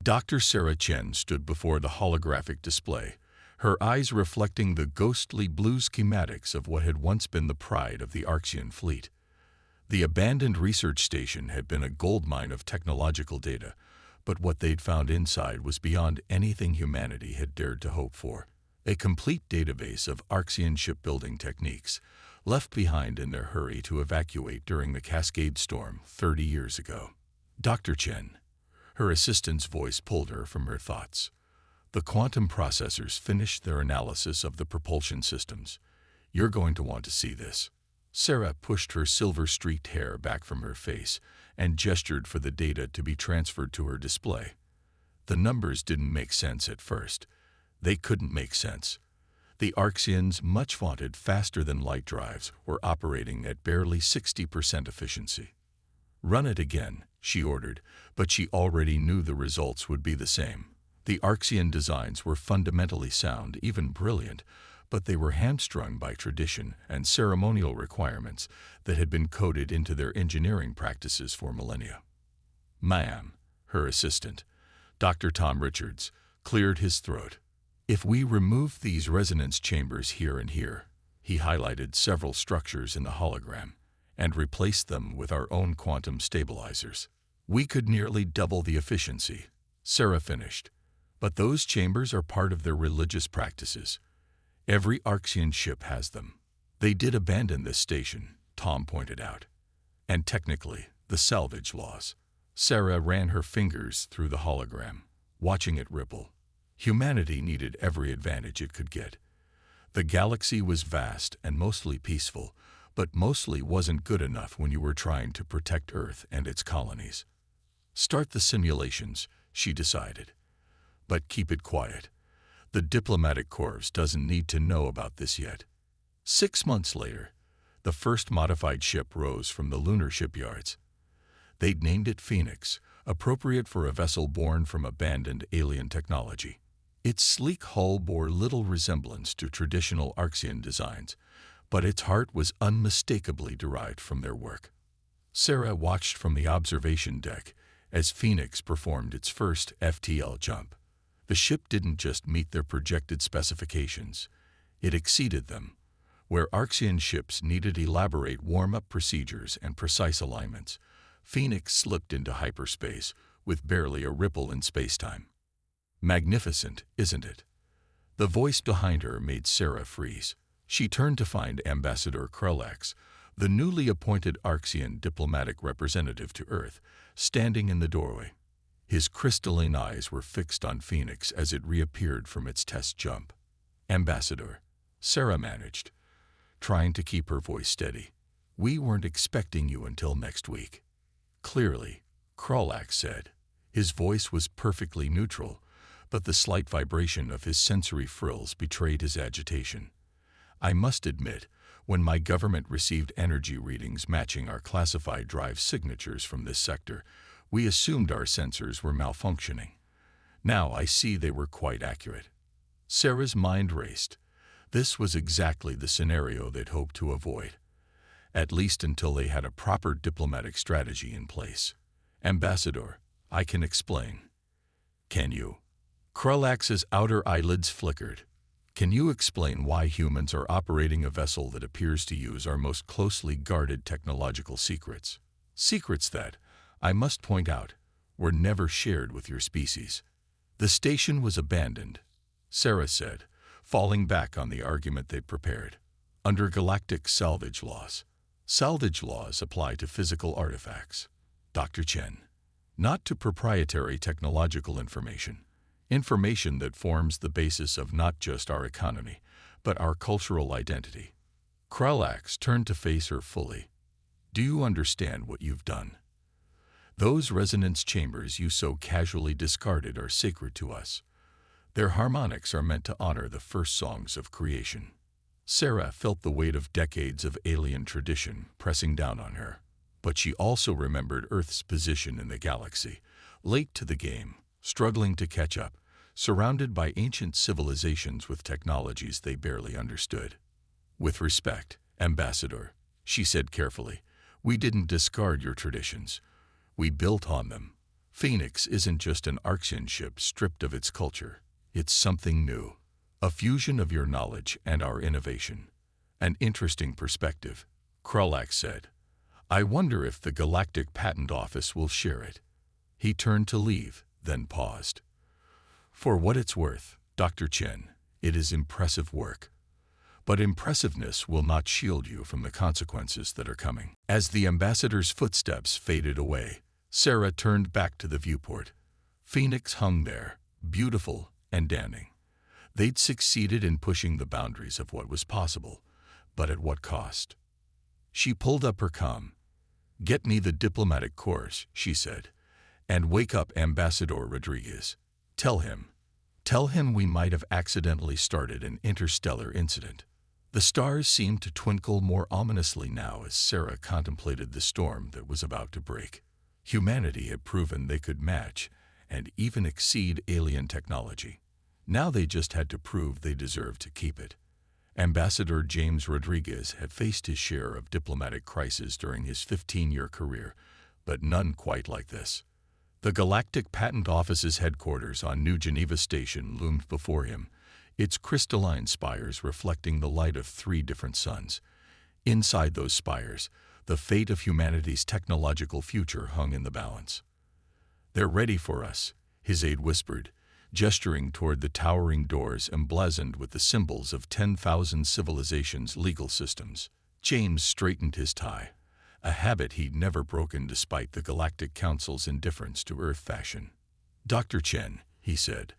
Dr. Sarah Chen stood before the holographic display, her eyes reflecting the ghostly blue schematics of what had once been the pride of the Arxian fleet. The abandoned research station had been a goldmine of technological data, but what they'd found inside was beyond anything humanity had dared to hope for. A complete database of Arxian shipbuilding techniques, left behind in their hurry to evacuate during the Cascade Storm 30 years ago. Dr. Chen. Her assistant's voice pulled her from her thoughts. The quantum processors finished their analysis of the propulsion systems. You're going to want to see this. Sarah pushed her silver-streaked hair back from her face and gestured for the data to be transferred to her display. The numbers didn't make sense at first. They couldn't make sense. The Arxians' much-vaunted faster-than-light drives were operating at barely 60% efficiency. "Run it again," she ordered, but she already knew the results would be the same. The Arxian designs were fundamentally sound, even brilliant, but they were hamstrung by tradition and ceremonial requirements that had been coded into their engineering practices for millennia. Ma'am, her assistant, Dr. Tom Richards, cleared his throat. "If we remove these resonance chambers here and here," he highlighted several structures in the hologram, "and replaced them with our own quantum stabilizers, we could nearly double the efficiency," Sarah finished. "But those chambers are part of their religious practices. Every Arxian ship has them." "They did abandon this station," Tom pointed out. "And technically, the salvage laws." Sarah ran her fingers through the hologram, watching it ripple. Humanity needed every advantage it could get. The galaxy was vast and mostly peaceful, but mostly wasn't good enough when you were trying to protect Earth and its colonies. "Start the simulations," she decided. "But keep it quiet. The diplomatic corps doesn't need to know about this yet." 6 months later, the first modified ship rose from the lunar shipyards. They'd named it Phoenix, appropriate for a vessel born from abandoned alien technology. Its sleek hull bore little resemblance to traditional Arxian designs, but its heart was unmistakably derived from their work. Sarah watched from the observation deck as Phoenix performed its first FTL jump. The ship didn't just meet their projected specifications, it exceeded them. Where Arxian ships needed elaborate warm-up procedures and precise alignments, Phoenix slipped into hyperspace with barely a ripple in spacetime. "Magnificent, isn't it?" The voice behind her made Sarah freeze. She turned to find Ambassador Krulax, the newly appointed Arxian diplomatic representative to Earth, standing in the doorway. His crystalline eyes were fixed on Phoenix as it reappeared from its test jump. "Ambassador," Sarah managed, trying to keep her voice steady, "we weren't expecting you until next week." "Clearly," Krulax said. His voice was perfectly neutral, but the slight vibration of his sensory frills betrayed his agitation. "I must admit, when my government received energy readings matching our classified drive signatures from this sector, we assumed our sensors were malfunctioning. Now I see they were quite accurate." Sarah's mind raced. This was exactly the scenario they'd hoped to avoid, at least until they had a proper diplomatic strategy in place. "Ambassador, I can explain." "Can you?" Krulax's outer eyelids flickered. "Can you explain why humans are operating a vessel that appears to use our most closely guarded technological secrets? Secrets that, I must point out, were never shared with your species." "The station was abandoned," Sarah said, falling back on the argument they'd prepared, "under Galactic salvage laws." "Salvage laws apply to physical artifacts, Dr. Chen, not to proprietary technological information. Information that forms the basis of not just our economy, but our cultural identity." Krulax turned to face her fully. "Do you understand what you've done? Those resonance chambers you so casually discarded are sacred to us. Their harmonics are meant to honor the first songs of creation." Sarah felt the weight of decades of alien tradition pressing down on her, but she also remembered Earth's position in the galaxy, late to the game, struggling to catch up, surrounded by ancient civilizations with technologies they barely understood. "With respect, Ambassador," she said carefully, "we didn't discard your traditions. We built on them, Phoenix isn't just an Arxian ship stripped of its culture. It's something new. A fusion of your knowledge and our innovation. An interesting perspective, Krulak said. I wonder if the Galactic Patent Office will share it. He turned to leave, then paused. For what it's worth, Dr. Chen, it is impressive work. But impressiveness will not shield you from the consequences that are coming. As the ambassador's footsteps faded away, Sarah turned back to the viewport. Phoenix hung there, beautiful and damning. They'd succeeded in pushing the boundaries of what was possible, but at what cost? She pulled up her comm. Get me the diplomatic course, she said, and wake up Ambassador Rodriguez. Tell him we might have accidentally started an interstellar incident. The stars seemed to twinkle more ominously now as Sarah contemplated the storm that was about to break. Humanity had proven they could match and even exceed alien technology. Now they just had to prove they deserved to keep it. Ambassador James Rodriguez had faced his share of diplomatic crises during his 15-year career, but none quite like this. The Galactic Patent Office's headquarters on New Geneva Station loomed before him, its crystalline spires reflecting the light of 3 different suns. Inside those spires, the fate of humanity's technological future hung in the balance. They're ready for us, his aide whispered, gesturing toward the towering doors emblazoned with the symbols of 10,000 civilizations' legal systems. James straightened his tie, a habit he'd never broken despite the Galactic Council's indifference to Earth fashion. Dr. Chen, he said,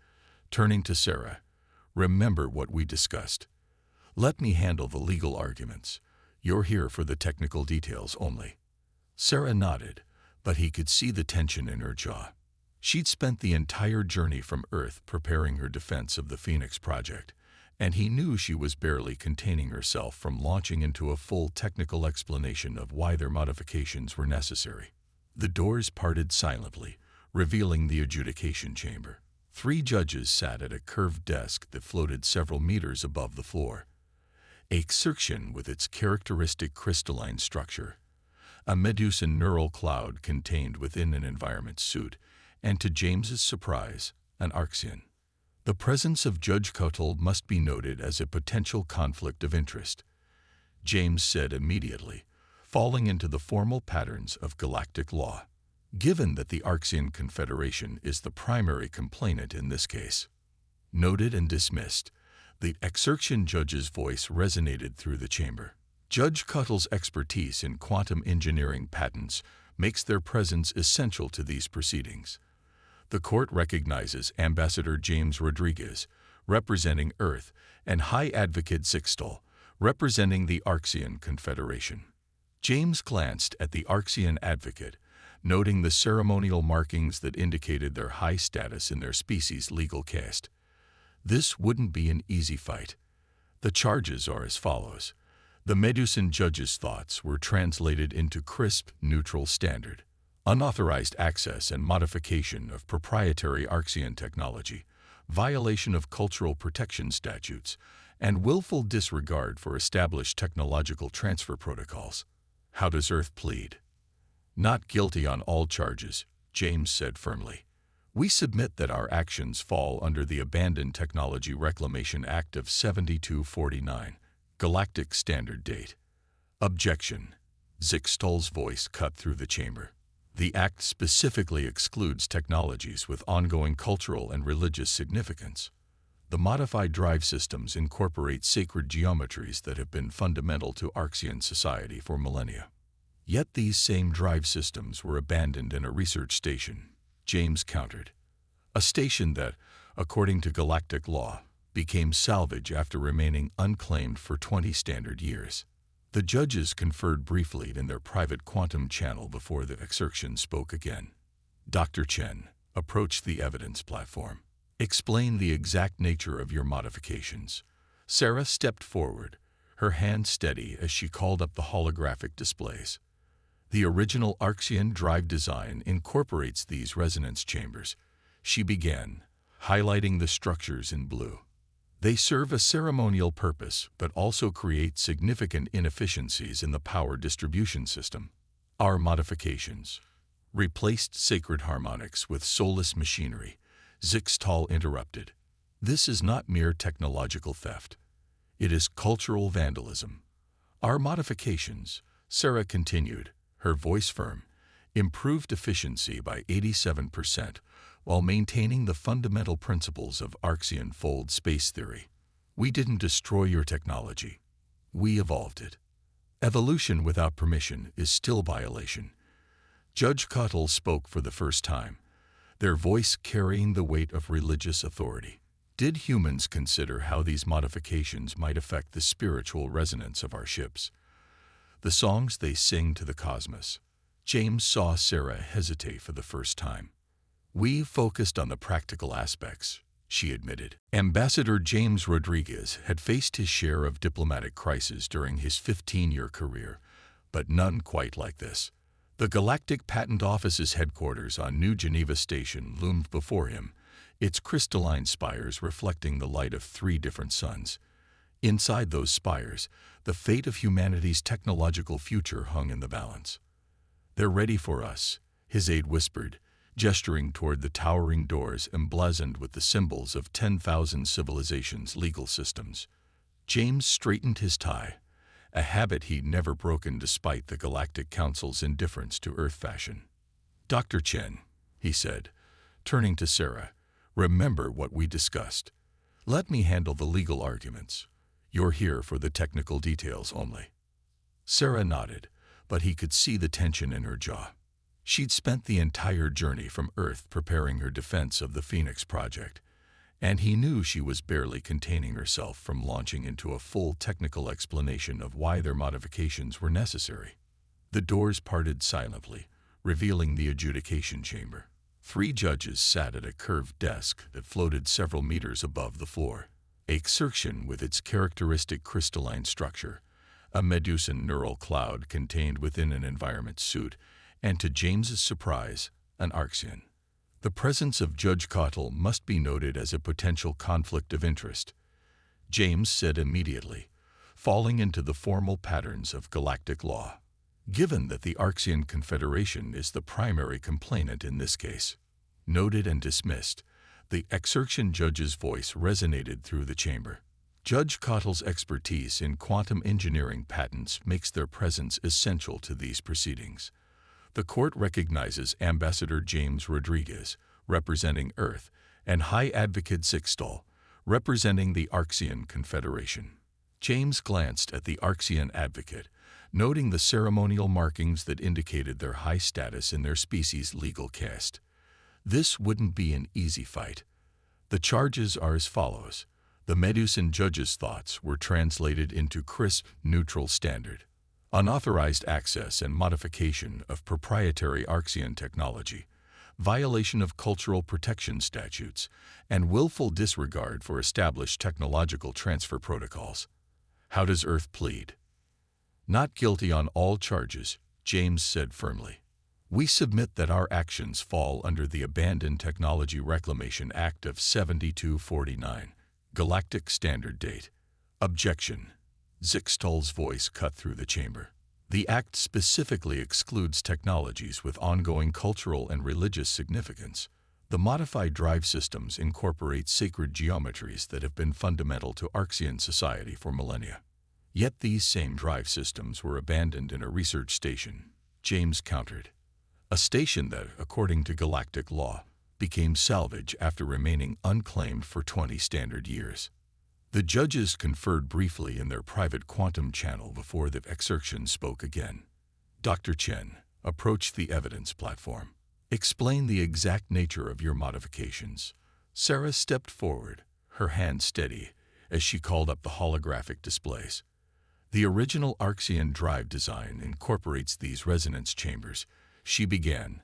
turning to Sarah, remember what we discussed. Let me handle the legal arguments. You're here for the technical details only. Sarah nodded, but he could see the tension in her jaw. She'd spent the entire journey from Earth preparing her defense of the Phoenix Project, and he knew she was barely containing herself from launching into a full technical explanation of why their modifications were necessary. The doors parted silently, revealing the adjudication chamber. 3 judges sat at a curved desk that floated several meters above the floor. Exertion, with its characteristic crystalline structure, a Medusan neural cloud contained within an environment suit, and to James's surprise, an Arxian. The presence of Judge Cuttle must be noted as a potential conflict of interest, James said immediately, falling into the formal patterns of galactic law, given that the Arxian Confederation is the primary complainant in this case. Noted and dismissed, the Exertion judge's voice resonated through the chamber. Judge Cuttle's expertise in quantum engineering patents makes their presence essential to these proceedings. The court recognizes Ambassador James Rodriguez, representing Earth, and High Advocate Zixtal, representing the Arxian Confederation. James glanced at the Arxian advocate, noting the ceremonial markings that indicated their high status in their species' legal caste. This wouldn't be an easy fight. The charges are as follows. The Medusan judge's thoughts were translated into crisp, neutral standard. Unauthorized access and modification of proprietary Arxian technology, violation of cultural protection statutes, and willful disregard for established technological transfer protocols. How does Earth plead? Not guilty on all charges, James said firmly. We submit that our actions fall under the Abandoned Technology Reclamation Act of 7249, Galactic Standard Date. Objection. Zixtal's voice cut through the chamber. The Act specifically excludes technologies with ongoing cultural and religious significance. The modified drive systems incorporate sacred geometries that have been fundamental to Arxian society for millennia. Yet these same drive systems were abandoned in a research station, James countered. A station that, according to galactic law, became salvage after remaining unclaimed for 20 standard years. The judges conferred briefly in their private quantum channel before the Exertion spoke again. Dr. Chen approached the evidence platform. Explain the exact nature of your modifications. Sarah stepped forward, her hand steady as she called up the holographic displays. The original Arxian drive design incorporates these resonance chambers, she began, highlighting the structures in blue. They serve a ceremonial purpose, but also create significant inefficiencies in the power distribution system. Our modifications. replaced sacred harmonics with soulless machinery, Zixtal interrupted. This is not mere technological theft. It is cultural vandalism. Our modifications, Sarah continued, her voice firm, improved efficiency by 87% while maintaining the fundamental principles of Arxian fold space theory. We didn't destroy your technology. We evolved it. Evolution without permission is still violation. Judge Cottle spoke for the first time, their voice carrying the weight of religious authority. Did humans consider how these modifications might affect the spiritual resonance of our ships? The songs they sing to the cosmos. James saw Sarah hesitate for the first time. We focused on the practical aspects, she admitted. Ambassador James Rodriguez had faced his share of diplomatic crises during his 15-year career, but none quite like this. The Galactic Patent Office's headquarters on New Geneva Station loomed before him, its crystalline spires reflecting the light of 3 different suns. Inside those spires, the fate of humanity's technological future hung in the balance. "They're ready for us," his aide whispered, gesturing toward the towering doors emblazoned with the symbols of 10,000 civilizations' legal systems. James straightened his tie, a habit he'd never broken despite the Galactic Council's indifference to Earth fashion. "Dr. Chen," he said, turning to Sarah, "remember what we discussed. Let me handle the legal arguments. You're here for the technical details only." Sarah nodded, but he could see the tension in her jaw. She'd spent the entire journey from Earth preparing her defense of the Phoenix Project, and he knew she was barely containing herself from launching into a full technical explanation of why their modifications were necessary. The doors parted silently, revealing the adjudication chamber. 3 judges sat at a curved desk that floated several meters above the floor. Exertion, with its characteristic crystalline structure, a Medusan neural cloud contained within an environment suit, and to James's surprise, an Arxian. The presence of Judge Cottle must be noted as a potential conflict of interest, James said immediately, falling into the formal patterns of galactic law. Given that the Arxian Confederation is the primary complainant in this case. Noted and dismissed, the Exertion judge's voice resonated through the chamber. Judge Cottle's expertise in quantum engineering patents makes their presence essential to these proceedings. The court recognizes Ambassador James Rodriguez, representing Earth, and High Advocate Zixtal, representing the Arxian Confederation. James glanced at the Arxian advocate, noting the ceremonial markings that indicated their high status in their species' legal caste. This wouldn't be an easy fight. The charges are as follows. The Medusan judge's thoughts were translated into crisp, neutral standard. Unauthorized access and modification of proprietary Arxian technology, violation of cultural protection statutes, and willful disregard for established technological transfer protocols. How does Earth plead? Not guilty on all charges, James said firmly. We submit that our actions fall under the Abandoned Technology Reclamation Act of 7249, Galactic Standard Date. Objection. Zixtal's voice cut through the chamber. The Act specifically excludes technologies with ongoing cultural and religious significance. The modified drive systems incorporate sacred geometries that have been fundamental to Arxian society for millennia. Yet these same drive systems were abandoned in a research station, James countered. A station that, according to galactic law, became salvage after remaining unclaimed for 20 standard years. The judges conferred briefly in their private quantum channel before the Exertion spoke again. Dr. Chen approached the evidence platform. Explain the exact nature of your modifications. Sarah stepped forward, her hand steady, as she called up the holographic displays. The original Arxian drive design incorporates these resonance chambers, she began,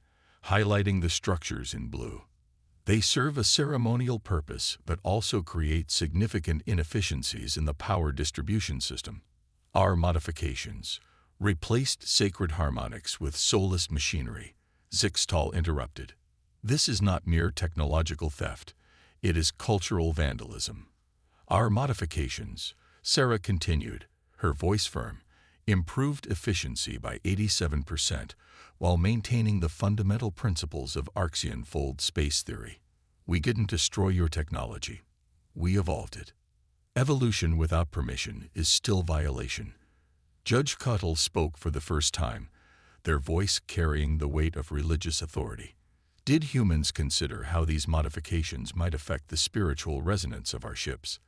highlighting the structures in blue. They serve a ceremonial purpose but also create significant inefficiencies in the power distribution system. Our modifications replaced sacred harmonics with soulless machinery, Zixtal interrupted. This is not mere technological theft, it is cultural vandalism. Our modifications, Sarah continued, her voice firm, improved efficiency by 87%, while maintaining the fundamental principles of Archean fold space theory. We didn't destroy your technology. We evolved it. Evolution without permission is still violation. Judge Cuttle spoke for the first time, their voice carrying the weight of religious authority. Did humans consider how these modifications might affect the spiritual resonance of our ships,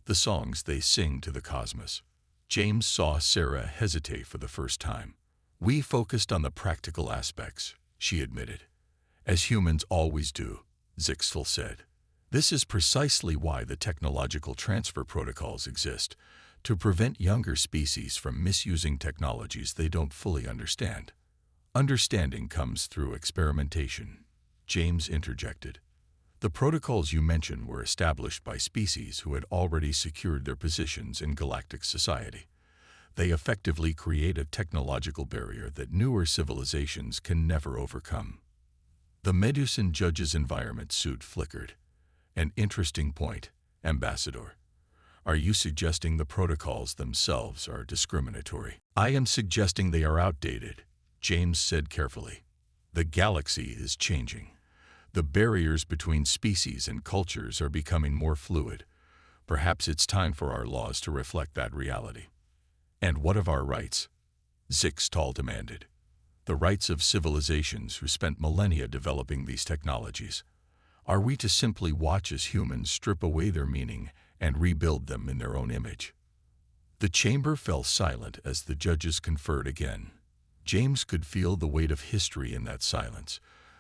the songs they sing to the cosmos? James saw Sarah hesitate for the first time. We focused on the practical aspects, she admitted. As humans always do, Zixtel said. This is precisely why the technological transfer protocols exist, to prevent younger species from misusing technologies they don't fully understand. Understanding comes through experimentation, James interjected. The protocols you mentioned were established by species who had already secured their positions in galactic society. They effectively create a technological barrier that newer civilizations can never overcome. The Medusan judge's environment suit flickered. An interesting point, Ambassador. Are you suggesting the protocols themselves are discriminatory? I am suggesting they are outdated, James said carefully. The galaxy is changing. The barriers between species and cultures are becoming more fluid. Perhaps it's time for our laws to reflect that reality. And what of our rights? Zixtal demanded. The rights of civilizations who spent millennia developing these technologies. Are we to simply watch as humans strip away their meaning and rebuild them in their own image? The chamber fell silent as the judges conferred again. James could feel the weight of history in that silence.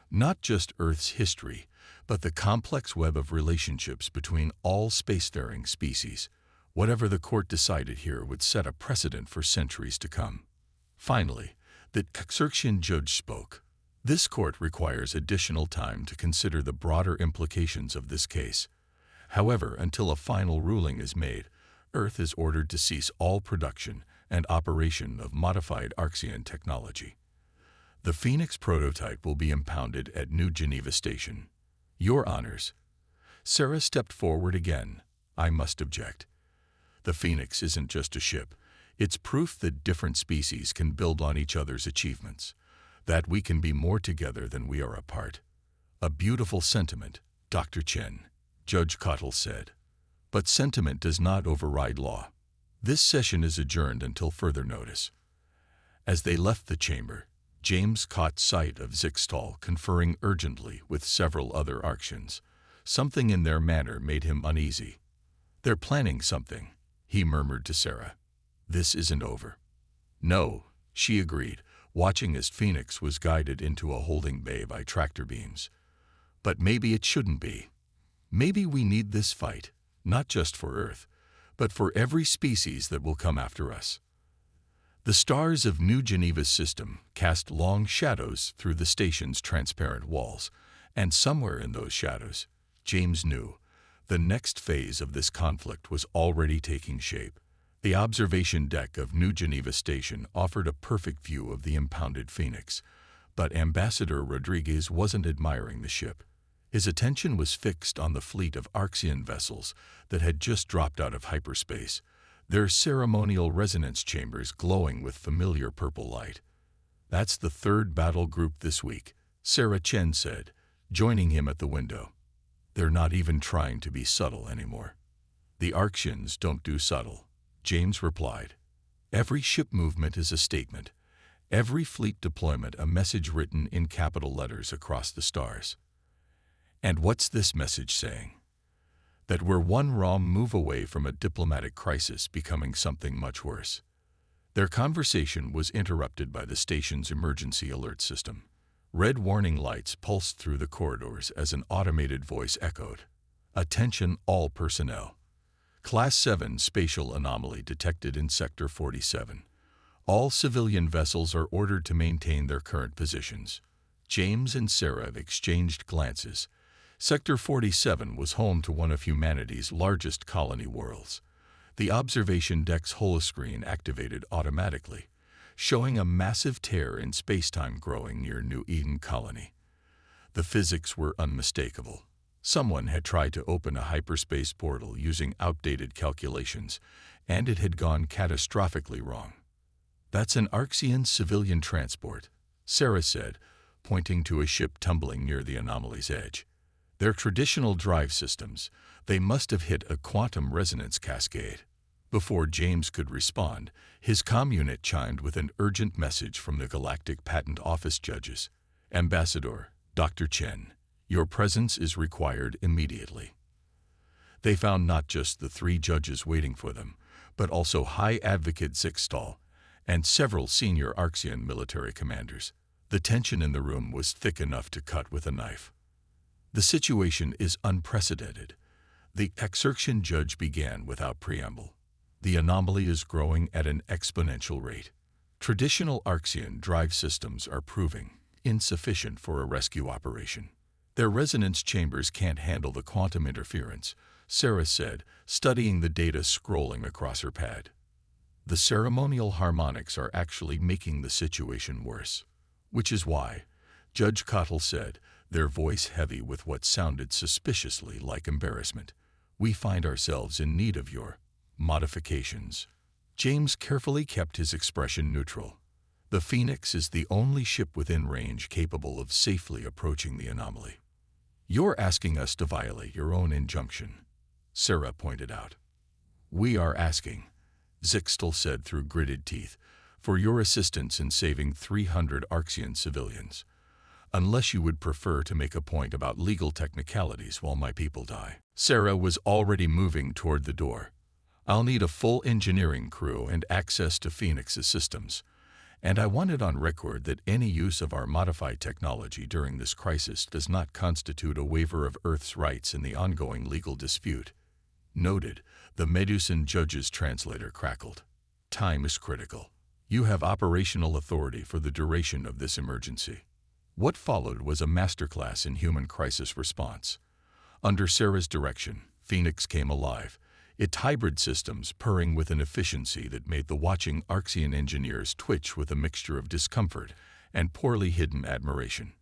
Not just Earth's history, but the complex web of relationships between all spacefaring species. Whatever the court decided here would set a precedent for centuries to come. Finally, the Xerxian judge spoke. This court requires additional time to consider the broader implications of this case. However, until a final ruling is made, Earth is ordered to cease all production and operation of modified Archean technology. The Phoenix prototype will be impounded at New Geneva Station. Your Honors. Sarah stepped forward again. I must object. The Phoenix isn't just a ship. It's proof that different species can build on each other's achievements, that we can be more together than we are apart. A beautiful sentiment, Dr. Chen, Judge Cottle said. But sentiment does not override law. This session is adjourned until further notice. As they left the chamber, James caught sight of Zixtal conferring urgently with several other Archeans. Something in their manner made him uneasy. They're planning something, he murmured to Sarah. This isn't over. No, she agreed, watching as Phoenix was guided into a holding bay by tractor beams. But maybe it shouldn't be. Maybe we need this fight, not just for Earth, but for every species that will come after us. The stars of New Geneva's system cast long shadows through the station's transparent walls, and somewhere in those shadows, James knew, the next phase of this conflict was already taking shape. The observation deck of New Geneva Station offered a perfect view of the impounded Phoenix, but Ambassador Rodriguez wasn't admiring the ship. His attention was fixed on the fleet of Archean vessels that had just dropped out of hyperspace, their ceremonial resonance chambers glowing with familiar purple light. That's the third battle group this week, Sarah Chen said, joining him at the window. They're not even trying to be subtle anymore. The Archeans don't do subtle, James replied. Every ship movement is a statement. Every fleet deployment a message written in capital letters across the stars. And what's this message saying? That we're one wrong move away from a diplomatic crisis becoming something much worse. Their conversation was interrupted by the station's emergency alert system. Red warning lights pulsed through the corridors as an automated voice echoed. Attention all personnel. Class 7 spatial anomaly detected in Sector 47. All civilian vessels are ordered to maintain their current positions. James and Sarah exchanged glances. Sector 47 was home to one of humanity's largest colony worlds. The observation deck's holoscreen activated automatically, showing a massive tear in spacetime growing near New Eden colony. The physics were unmistakable. Someone had tried to open a hyperspace portal using outdated calculations, and it had gone catastrophically wrong. That's an Arxian civilian transport, Sarah said, pointing to a ship tumbling near the anomaly's edge. They're traditional drive systems. They must have hit a quantum resonance cascade. Before James could respond, his comm unit chimed with an urgent message from the Galactic Patent Office judges. Ambassador, Dr. Chen, your presence is required immediately. They found not just the 3 judges waiting for them, but also High Advocate Zixtal and several senior Arxian military commanders. The tension in the room was thick enough to cut with a knife. The situation is unprecedented. The exertion judge began without preamble. The anomaly is growing at an exponential rate. Traditional Arxian drive systems are proving insufficient for a rescue operation. Their resonance chambers can't handle the quantum interference, Sarah said, studying the data scrolling across her pad. The ceremonial harmonics are actually making the situation worse. Which is why, Judge Cottle said, their voice heavy with what sounded suspiciously like embarrassment, we find ourselves in need of your modifications. James carefully kept his expression neutral. The Phoenix is the only ship within range capable of safely approaching the anomaly. You're asking us to violate your own injunction, Sarah pointed out. We are asking, Zixtal said through gritted teeth, for your assistance in saving 300 Arxian civilians. Unless you would prefer to make a point about legal technicalities while my people die. Sarah was already moving toward the door. I'll need a full engineering crew and access to Phoenix's systems. And I want it on record that any use of our modified technology during this crisis does not constitute a waiver of Earth's rights in the ongoing legal dispute. Noted, the Medusan judge's translator crackled. Time is critical. You have operational authority for the duration of this emergency. What followed was a masterclass in human crisis response. Under Sarah's direction, Phoenix came alive, its hybrid systems purring with an efficiency that made the watching Arxian engineers twitch with a mixture of discomfort and poorly hidden admiration.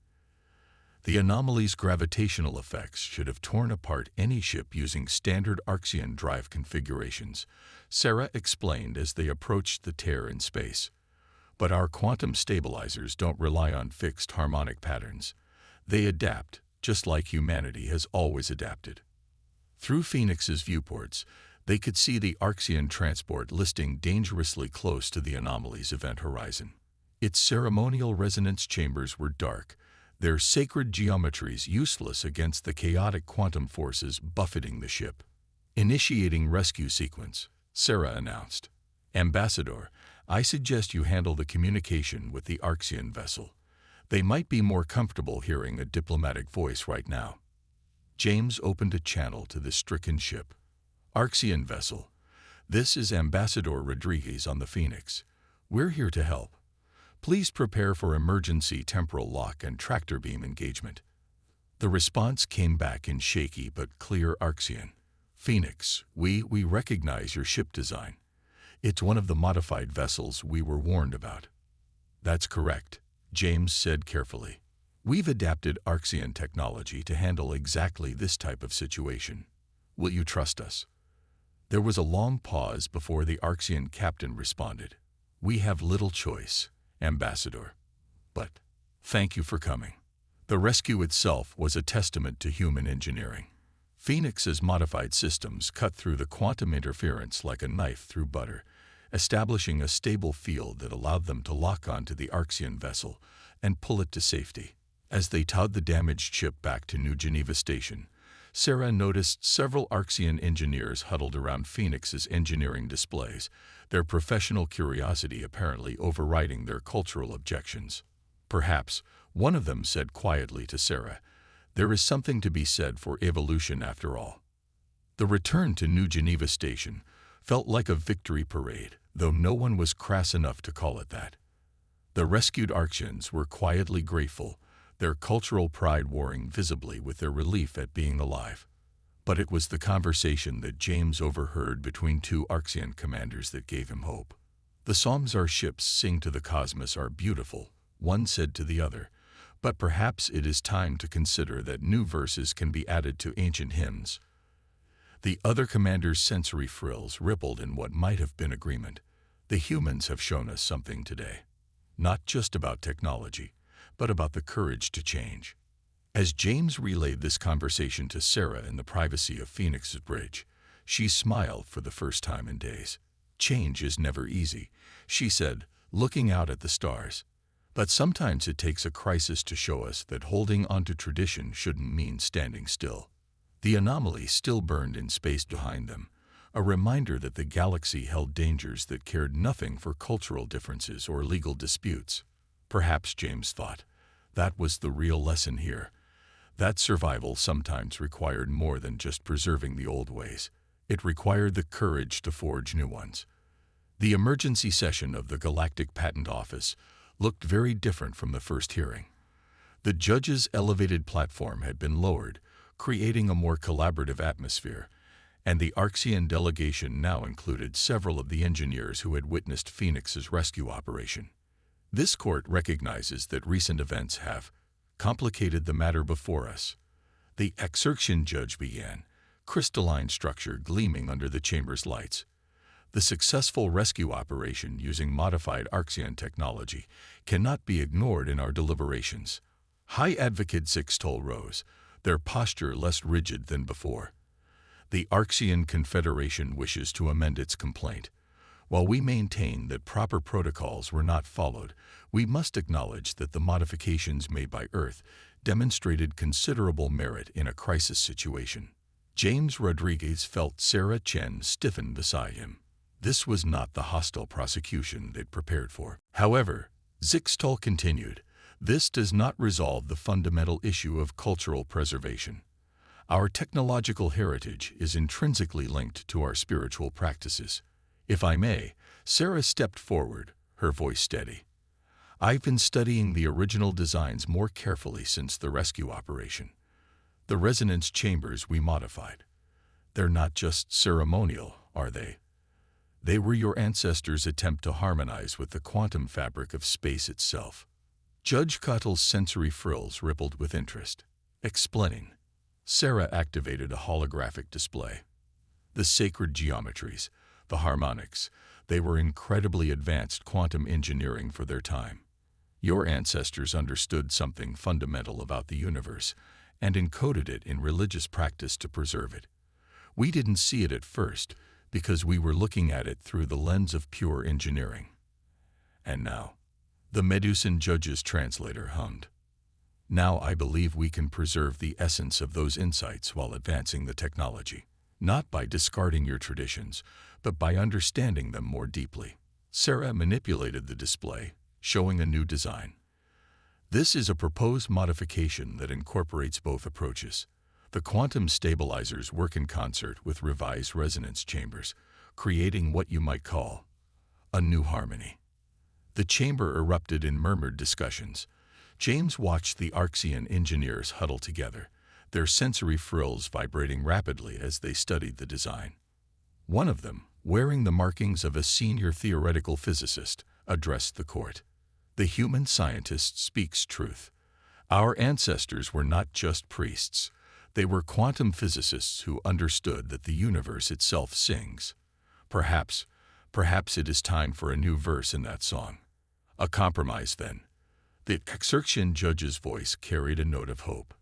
The anomaly's gravitational effects should have torn apart any ship using standard Arxian drive configurations, Sarah explained as they approached the tear in space. But our quantum stabilizers don't rely on fixed harmonic patterns. They adapt, just like humanity has always adapted. Through Phoenix's viewports, they could see the Arxian transport listing dangerously close to the anomaly's event horizon. Its ceremonial resonance chambers were dark, their sacred geometries useless against the chaotic quantum forces buffeting the ship. Initiating rescue sequence, Sarah announced. Ambassador, I suggest you handle the communication with the Arxian vessel. They might be more comfortable hearing a diplomatic voice right now. James opened a channel to the stricken ship. Arxian vessel, this is Ambassador Rodriguez on the Phoenix. We're here to help. Please prepare for emergency temporal lock and tractor beam engagement. The response came back in shaky but clear Arxian. Phoenix, we recognize your ship design. It's one of the modified vessels we were warned about. That's correct, James said carefully. We've adapted Arxian technology to handle exactly this type of situation. Will you trust us? There was a long pause before the Arxian captain responded. We have little choice, Ambassador. But thank you for coming. The rescue itself was a testament to human engineering. Phoenix's modified systems cut through the quantum interference like a knife through butter, establishing a stable field that allowed them to lock onto the Arxian vessel and pull it to safety. As they towed the damaged ship back to New Geneva Station, Sarah noticed several Arxian engineers huddled around Phoenix's engineering displays, their professional curiosity apparently overriding their cultural objections. Perhaps, one of them said quietly to Sarah, there is something to be said for evolution after all. The return to New Geneva Station felt like a victory parade, though no one was crass enough to call it that. The rescued Arxians were quietly grateful, their cultural pride warring visibly with their relief at being alive. But it was the conversation that James overheard between 2 Arxian commanders that gave him hope. The psalms our ships sing to the cosmos are beautiful, one said to the other, but perhaps it is time to consider that new verses can be added to ancient hymns. The other commander's sensory frills rippled in what might have been agreement. The humans have shown us something today, not just about technology, but about the courage to change. As James relayed this conversation to Sarah in the privacy of Phoenix's Bridge, she smiled for the first time in days. "Change is never easy," she said, looking out at the stars. "But sometimes it takes a crisis to show us that holding onto tradition shouldn't mean standing still." The anomaly still burned in space behind them, a reminder that the galaxy held dangers that cared nothing for cultural differences or legal disputes. Perhaps, James thought, that was the real lesson here. That survival sometimes required more than just preserving the old ways. It required the courage to forge new ones. The emergency session of the Galactic Patent Office looked very different from the first hearing. The judge's elevated platform had been lowered, creating a more collaborative atmosphere, and the Arxian delegation now included several of the engineers who had witnessed Phoenix's rescue operation. This court recognizes that recent events have complicated the matter before us. The Exercian judge began, crystalline structure gleaming under the chamber's lights. The successful rescue operation using modified Arxian technology cannot be ignored in our deliberations. High Advocate Zixtol rose, their posture less rigid than before. The Arxian Confederation wishes to amend its complaint. While we maintain that proper protocols were not followed, we must acknowledge that the modifications made by Earth demonstrated considerable merit in a crisis situation. James Rodriguez felt Sarah Chen stiffen beside him. This was not the hostile prosecution they'd prepared for. However, Zixtol continued, this does not resolve the fundamental issue of cultural preservation. Our technological heritage is intrinsically linked to our spiritual practices. If I may, Sarah stepped forward, her voice steady. I've been studying the original designs more carefully since the rescue operation. The resonance chambers we modified. They're not just ceremonial, are they? They were your ancestors' attempt to harmonize with the quantum fabric of space itself. Judge Cottle's sensory frills rippled with interest. Explain. Sarah activated a holographic display. The sacred geometries, the harmonics, they were incredibly advanced quantum engineering for their time. Your ancestors understood something fundamental about the universe and encoded it in religious practice to preserve it. We didn't see it at first because we were looking at it through the lens of pure engineering. And now, the Medusan judge's translator hummed. Now I believe we can preserve the essence of those insights while advancing the technology, not by discarding your traditions, but by understanding them more deeply. Sarah manipulated the display, showing a new design. This is a proposed modification that incorporates both approaches. The quantum stabilizers work in concert with revised resonance chambers, creating what you might call a new harmony. The chamber erupted in murmured discussions. James watched the Arxian engineers huddle together, their sensory frills vibrating rapidly as they studied the design. One of them, wearing the markings of a senior theoretical physicist, addressed the court. The human scientist speaks truth. Our ancestors were not just priests. They were quantum physicists who understood that the universe itself sings. Perhaps it is time for a new verse in that song. A compromise, then. The Exercian judge's voice carried a note of hope.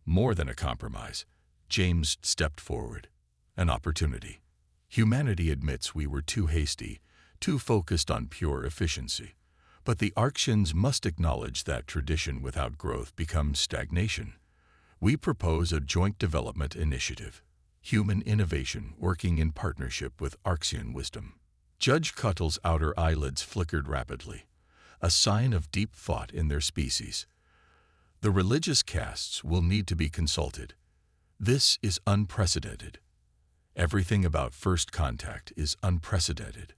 More than a compromise, James stepped forward. An opportunity. Humanity admits we were too hasty, too focused on pure efficiency. But the Arxians must acknowledge that tradition without growth becomes stagnation. We propose a joint development initiative. Human innovation working in partnership with Arxian wisdom. Judge Cuttle's outer eyelids flickered rapidly, a sign of deep thought in their species. The religious castes will need to be consulted. This is unprecedented. Everything about first contact is unprecedented,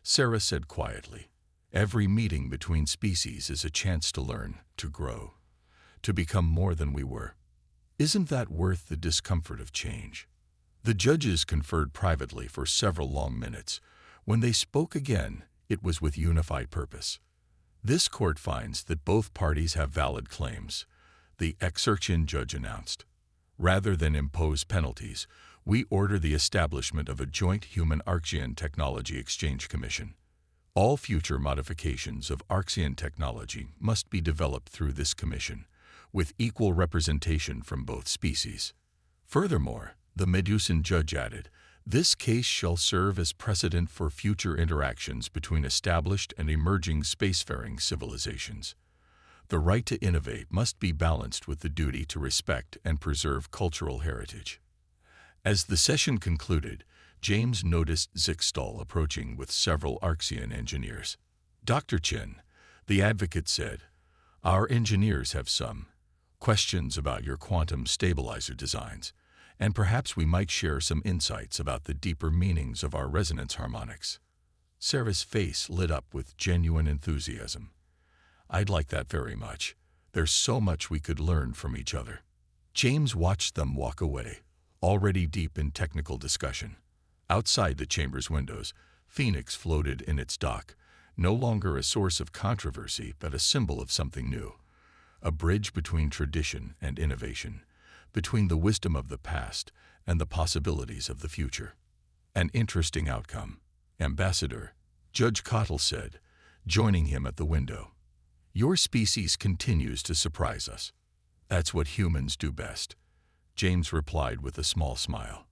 Sarah said quietly. Every meeting between species is a chance to learn, to grow, to become more than we were. Isn't that worth the discomfort of change? The judges conferred privately for several long minutes. When they spoke again, it was with unified purpose. This court finds that both parties have valid claims, the Exercian judge announced. Rather than impose penalties, we order the establishment of a joint human Arxian Technology Exchange Commission. All future modifications of Arxian technology must be developed through this commission, with equal representation from both species. Furthermore, the Medusan judge added, this case shall serve as precedent for future interactions between established and emerging spacefaring civilizations. The right to innovate must be balanced with the duty to respect and preserve cultural heritage. As the session concluded, James noticed Zixtal approaching with several Arxian engineers. Dr. Chen, the advocate said, our engineers have some questions about your quantum stabilizer designs, and perhaps we might share some insights about the deeper meanings of our resonance harmonics. Sarah's face lit up with genuine enthusiasm. I'd like that very much. There's so much we could learn from each other. James watched them walk away, already deep in technical discussion. Outside the chamber's windows, Phoenix floated in its dock, no longer a source of controversy but a symbol of something new. A bridge between tradition and innovation, between the wisdom of the past and the possibilities of the future. An interesting outcome, Ambassador, Judge Cottle said, joining him at the window. Your species continues to surprise us. That's what humans do best, James replied with a small smile.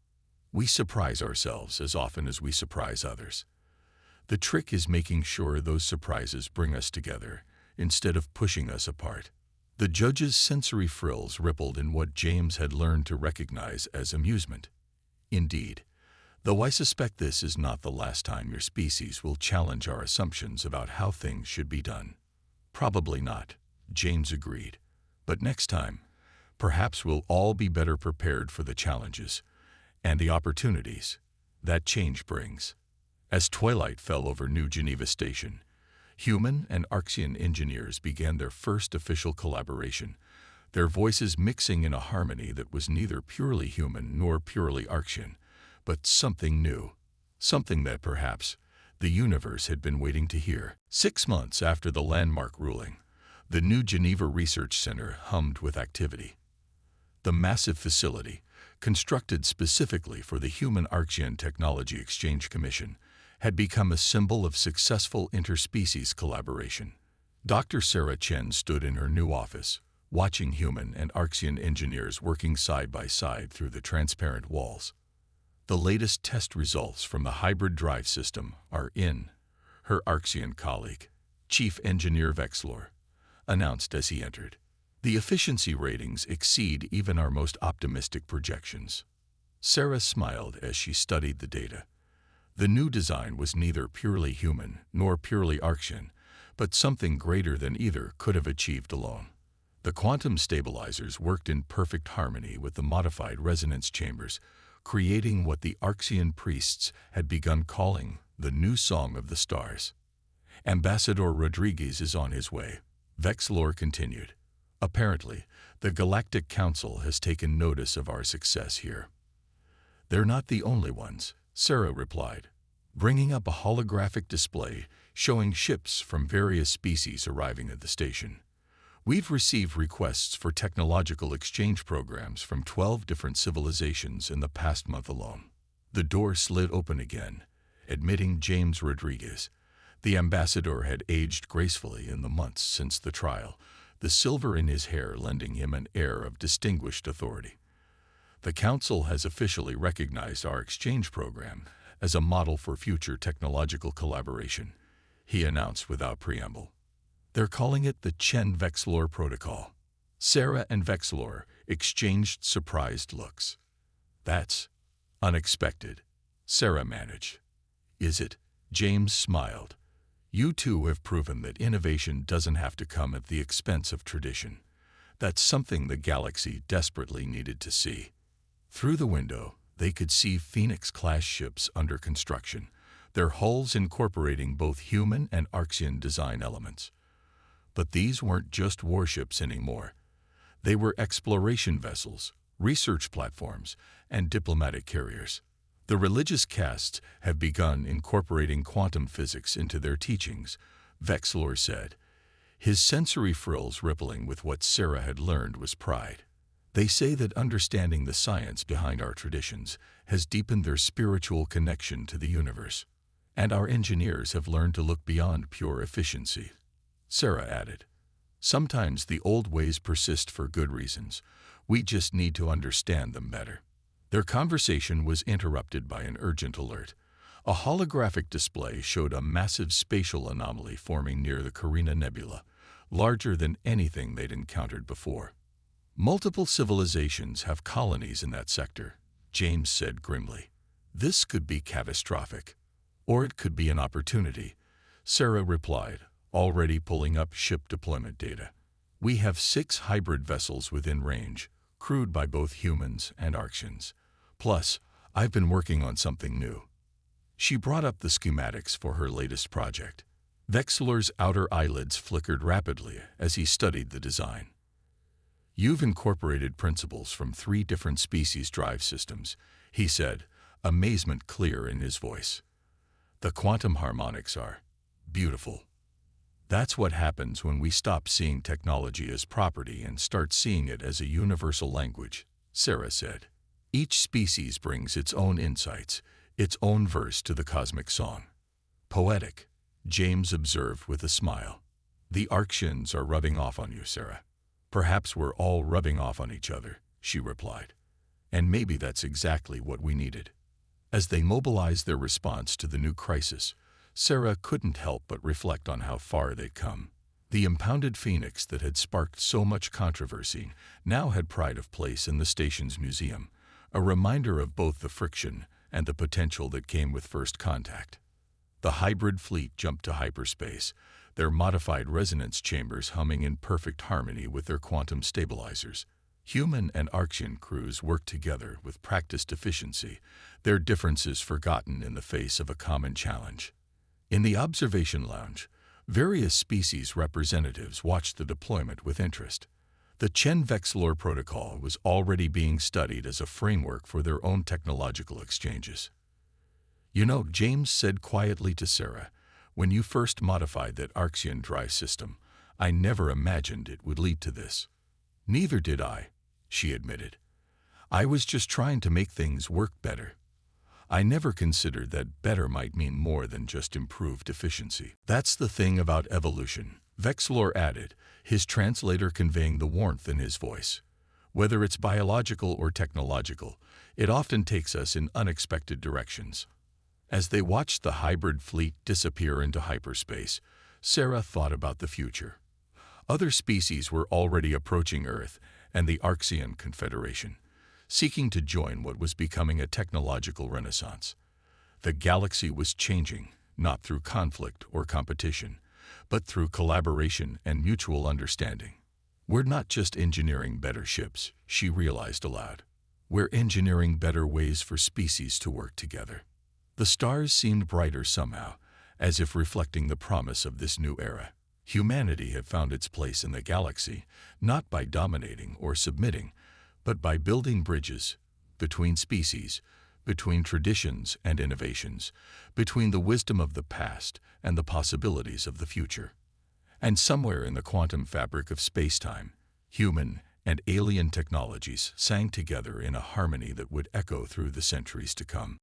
We surprise ourselves as often as we surprise others. The trick is making sure those surprises bring us together instead of pushing us apart. The judge's sensory frills rippled in what James had learned to recognize as amusement. Indeed, though I suspect this is not the last time your species will challenge our assumptions about how things should be done. Probably not, James agreed. But next time, perhaps we'll all be better prepared for the challenges and the opportunities that change brings. As twilight fell over New Geneva Station, human and Arxian engineers began their first official collaboration, their voices mixing in a harmony that was neither purely human nor purely Arxian, but something new, something that perhaps the universe had been waiting to hear. 6 months after the landmark ruling, the New Geneva Research Center hummed with activity. The massive facility, constructed specifically for the Human Arxian Technology Exchange Commission, had become a symbol of successful interspecies collaboration. Dr. Sarah Chen stood in her new office, watching human and Arxian engineers working side by side through the transparent walls. The latest test results from the hybrid drive system are in, her Arxian colleague, Chief Engineer Vexlor, announced as he entered. The efficiency ratings exceed even our most optimistic projections. Sarah smiled as she studied the data. The new design was neither purely human nor purely Arxian, but something greater than either could have achieved alone. The quantum stabilizers worked in perfect harmony with the modified resonance chambers, creating what the Arxian priests had begun calling the new song of the stars. Ambassador Rodriguez is on his way, Vexlor continued. Apparently, the Galactic Council has taken notice of our success here. They're not the only ones, Sarah replied, bringing up a holographic display showing ships from various species arriving at the station. We've received requests for technological exchange programs from 12 different civilizations in the past month alone. The door slid open again, admitting James Rodriguez. The ambassador had aged gracefully in the months since the trial, the silver in his hair lending him an air of distinguished authority. The Council has officially recognized our exchange program as a model for future technological collaboration, he announced without preamble. They're calling it the Chen-Vexlor Protocol. Sarah and Vexlor exchanged surprised looks. That's unexpected, Sarah managed. Is it? James smiled. You two have proven that innovation doesn't have to come at the expense of tradition. That's something the galaxy desperately needed to see. Through the window, they could see Phoenix-class ships under construction, their hulls incorporating both human and Arxian design elements. But these weren't just warships anymore. They were exploration vessels, research platforms, and diplomatic carriers. The religious castes have begun incorporating quantum physics into their teachings, Vexlor said, his sensory frills rippling with what Sarah had learned was pride. They say that understanding the science behind our traditions has deepened their spiritual connection to the universe. And our engineers have learned to look beyond pure efficiency, Sarah added. Sometimes the old ways persist for good reasons. We just need to understand them better. Their conversation was interrupted by an urgent alert. A holographic display showed a massive spatial anomaly forming near the Carina Nebula, larger than anything they'd encountered before. Multiple civilizations have colonies in that sector, James said grimly. This could be catastrophic. Or it could be an opportunity, Sarah replied, already pulling up ship deployment data. We have 6 hybrid vessels within range, crewed by both humans and Arctians. Plus, I've been working on something new. She brought up the schematics for her latest project. Vexilor's outer eyelids flickered rapidly as he studied the design. You've incorporated principles from 3 different species' drive systems, he said, amazement clear in his voice. The quantum harmonics are beautiful. That's what happens when we stop seeing technology as property and start seeing it as a universal language, Sarah said. Each species brings its own insights, its own verse to the cosmic song. Poetic, James observed with a smile. The Arctians are rubbing off on you, Sarah. Perhaps we're all rubbing off on each other, she replied. And maybe that's exactly what we needed. As they mobilized their response to the new crisis, Sarah couldn't help but reflect on how far they'd come. The impounded phoenix that had sparked so much controversy now had pride of place in the station's museum, a reminder of both the friction and the potential that came with first contact. The hybrid fleet jumped to hyperspace, their modified resonance chambers humming in perfect harmony with their quantum stabilizers. Human and Arctian crews worked together with practiced efficiency, their differences forgotten in the face of a common challenge. In the observation lounge, various species representatives watched the deployment with interest. The Chen Vexilor Protocol was already being studied as a framework for their own technological exchanges. You know, James said quietly to Sarah, when you first modified that Arctian drive system, I never imagined it would lead to this. Neither did I, she admitted. I was just trying to make things work better. I never considered that better might mean more than just improved efficiency. That's the thing about evolution, Vexilor added, his translator conveying the warmth in his voice. Whether it's biological or technological, it often takes us in unexpected directions. As they watched the hybrid fleet disappear into hyperspace, Sarah thought about the future. Other species were already approaching Earth and the Archean Confederation, seeking to join what was becoming a technological renaissance. The galaxy was changing, not through conflict or competition, but through collaboration and mutual understanding. We're not just engineering better ships, she realized aloud. We're engineering better ways for species to work together. The stars seemed brighter somehow, as if reflecting the promise of this new era. Humanity had found its place in the galaxy, not by dominating or submitting, but by building bridges between species, between traditions and innovations, between the wisdom of the past and the possibilities of the future. And somewhere in the quantum fabric of space-time, human and alien technologies sang together in a harmony that would echo through the centuries to come.